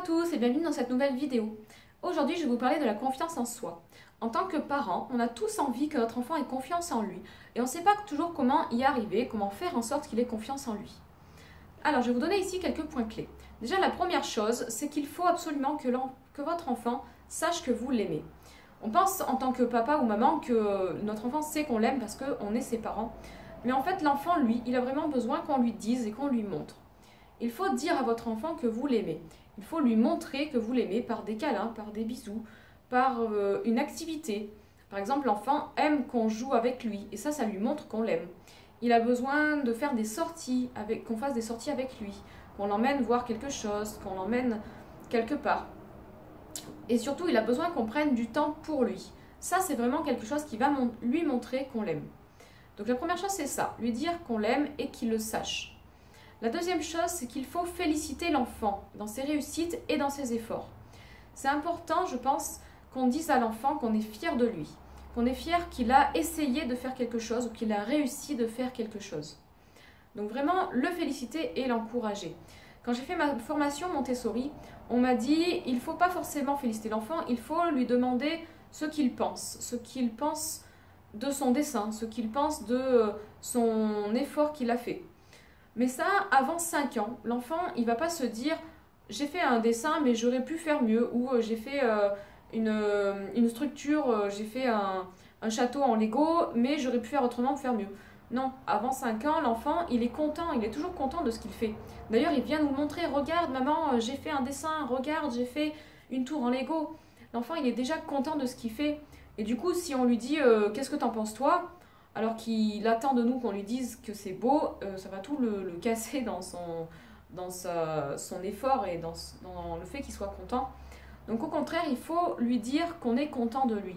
tous et bienvenue dans cette nouvelle vidéo. Aujourd'hui, je vais vous parler de la confiance en soi. En tant que parents, on a tous envie que notre enfant ait confiance en lui. Et on ne sait pas toujours comment y arriver, comment faire en sorte qu'il ait confiance en lui. Alors, je vais vous donner ici quelques points clés. Déjà, la première chose, c'est qu'il faut absolument que votre enfant sache que vous l'aimez. On pense en tant que papa ou maman que notre enfant sait qu'on l'aime parce qu'on est ses parents. Mais en fait, l'enfant, lui, il a vraiment besoin qu'on lui dise et qu'on lui montre. Il faut dire à votre enfant que vous l'aimez. Il faut lui montrer que vous l'aimez par des câlins, par des bisous, par une activité. Par exemple, l'enfant aime qu'on joue avec lui et ça lui montre qu'on l'aime. Il a besoin de faire des sorties, qu'on fasse des sorties avec lui, qu'on l'emmène voir quelque chose, qu'on l'emmène quelque part. Et surtout, il a besoin qu'on prenne du temps pour lui. Ça, c'est vraiment quelque chose qui va lui montrer qu'on l'aime. Donc la première chose, c'est ça, lui dire qu'on l'aime et qu'il le sache. La deuxième chose, c'est qu'il faut féliciter l'enfant dans ses réussites et dans ses efforts. C'est important, je pense, qu'on dise à l'enfant qu'on est fier de lui, qu'on est fier qu'il a essayé de faire quelque chose ou qu'il a réussi de faire quelque chose. Donc vraiment, le féliciter et l'encourager. Quand j'ai fait ma formation Montessori, on m'a dit il ne faut pas forcément féliciter l'enfant, il faut lui demander ce qu'il pense de son dessin, ce qu'il pense de son effort qu'il a fait. Mais ça, avant 5 ans, l'enfant, il ne va pas se dire « j'ai fait un dessin, mais j'aurais pu faire mieux » ou « j'ai fait une structure, j'ai fait un château en Lego, mais j'aurais pu faire autrement pour faire mieux ». Non, avant 5 ans, l'enfant, il est content, il est toujours content de ce qu'il fait. D'ailleurs, il vient nous montrer « regarde maman, j'ai fait un dessin, regarde, j'ai fait une tour en Lego ». L'enfant, il est déjà content de ce qu'il fait. Et du coup, si on lui dit « qu'est-ce que t'en penses toi ?» alors qu'il attend de nous qu'on lui dise que c'est beau, ça va tout le casser dans son effort et dans le fait qu'il soit content. Donc au contraire, il faut lui dire qu'on est content de lui.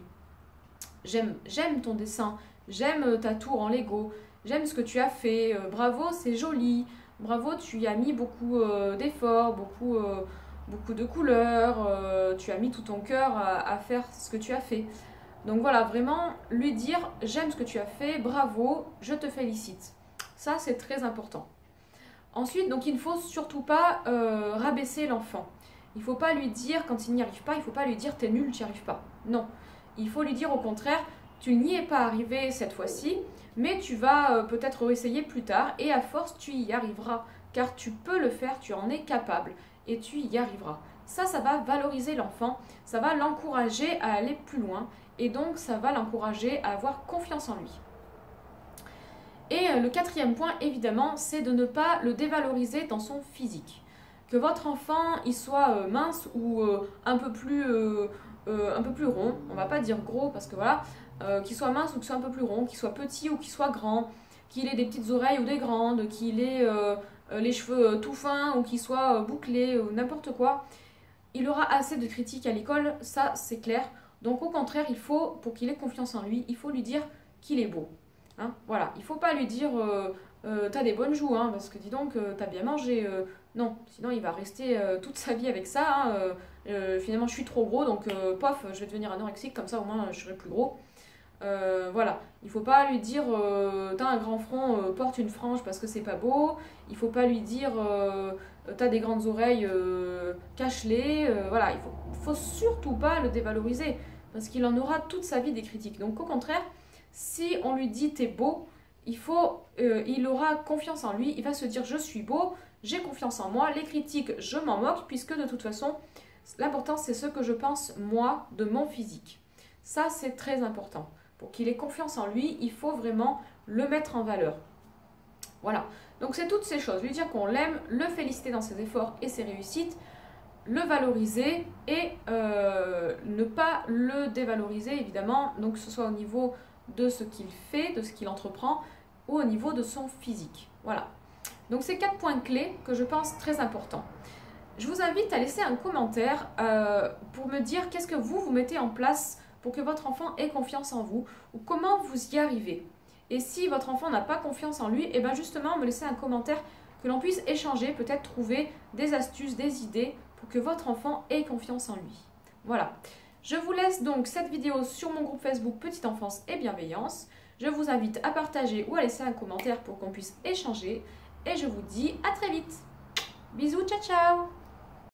J'aime ton dessin, j'aime ta tour en Lego, j'aime ce que tu as fait, bravo, c'est joli, bravo, tu y as mis beaucoup d'efforts, beaucoup de couleurs, tu as mis tout ton cœur à faire ce que tu as fait. Donc voilà, vraiment lui dire « j'aime ce que tu as fait, bravo, je te félicite ». Ça, c'est très important. Ensuite, donc il ne faut surtout pas rabaisser l'enfant. Il ne faut pas lui dire, quand il n'y arrive pas, il ne faut pas lui dire « t'es nul, tu n'y arrives pas ». Non, il faut lui dire au contraire « tu n'y es pas arrivé cette fois-ci, mais tu vas peut-être essayer plus tard et à force, tu y arriveras. Car tu peux le faire, tu en es capable et tu y arriveras ». Ça va valoriser l'enfant, ça va l'encourager à aller plus loin et donc ça va l'encourager à avoir confiance en lui. Et le quatrième point, évidemment, c'est de ne pas le dévaloriser dans son physique. Que votre enfant, il soit mince ou un peu plus rond, on va pas dire gros parce que voilà, qu'il soit mince ou qu'il soit un peu plus rond, qu'il soit petit ou qu'il soit grand, qu'il ait des petites oreilles ou des grandes, qu'il ait les cheveux tout fins ou qu'il soit bouclé ou n'importe quoi. Il aura assez de critiques à l'école, ça c'est clair. Donc au contraire, il faut, pour qu'il ait confiance en lui, il faut lui dire qu'il est beau. Hein, voilà, il ne faut pas lui dire t'as des bonnes joues, hein, parce que dis donc, t'as bien mangé. Non, sinon il va rester toute sa vie avec ça. Hein, finalement, je suis trop gros, donc pof, je vais devenir anorexique, comme ça au moins je serai plus gros. Voilà, il faut pas lui dire t'as un grand front, porte une frange parce que c'est pas beau. Il faut pas lui dire t'as des grandes oreilles, cache-les. Voilà, il faut surtout pas le dévaloriser parce qu'il en aura toute sa vie des critiques. Donc au contraire, si on lui dit t'es beau, il aura confiance en lui. Il va se dire je suis beau, j'ai confiance en moi. Les critiques, je m'en moque puisque de toute façon, l'important c'est ce que je pense moi de mon physique. Ça c'est très important. Pour qu'il ait confiance en lui, il faut vraiment le mettre en valeur. Voilà. Donc c'est toutes ces choses. Lui dire qu'on l'aime, le féliciter dans ses efforts et ses réussites, le valoriser et ne pas le dévaloriser évidemment. Donc que ce soit au niveau de ce qu'il fait, de ce qu'il entreprend ou au niveau de son physique. Voilà. Donc c'est 4 points clés que je pense très importants. Je vous invite à laisser un commentaire pour me dire qu'est-ce que vous mettez en place pour que votre enfant ait confiance en vous ou comment vous y arrivez. Et si votre enfant n'a pas confiance en lui, et bien justement me laisser un commentaire que l'on puisse échanger, peut-être trouver des astuces, des idées pour que votre enfant ait confiance en lui. Voilà. Je vous laisse donc cette vidéo sur mon groupe Facebook Petite Enfance et Bienveillance. Je vous invite à partager ou à laisser un commentaire pour qu'on puisse échanger. Et je vous dis à très vite. Bisous, ciao ciao!